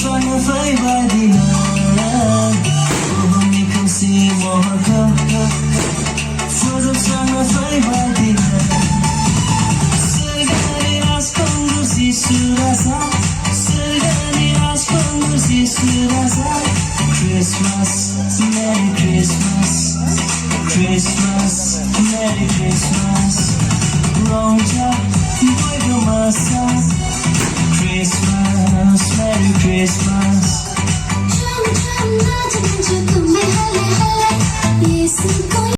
xoắn với vai đi nào. Hôm nay không xì mò khơ Phô dòng xoắn với vai đi nào. Segarinas panggus isurasa, segarinas panggus isurasa. Christmas, Merry Christmas, Christmas, Merry Christmas. Rongcha, boy gumasa. Christmas, Merry Christmas. Chum chum na chum chum tumhe hale hale. Yesu ko yo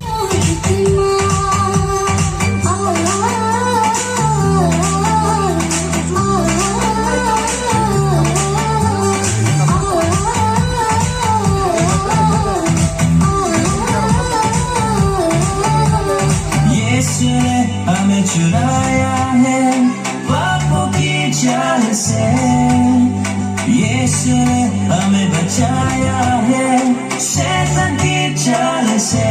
हमें चुराया है पापों की जाल से, यीशु ने हमें बचाया है शैतान की चाल से।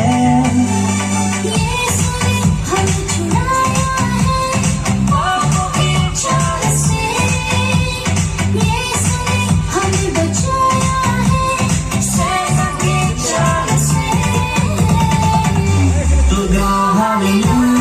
यीशु ने हमें छुड़ाया है पापों की चाल से, यीशु ने हमें बचाया है शैतान की चाल से। तो गाओ hallelujah.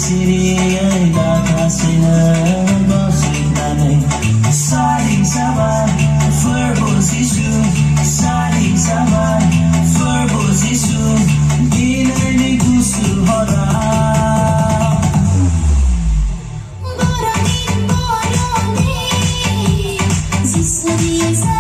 Siri ai đã tha xin có xin ta này sa đình sa ban verbo Giêsu sa đình sa ban verbo Giêsu đi nơi đi cứu sự họ ra. Boroni Giêsu đi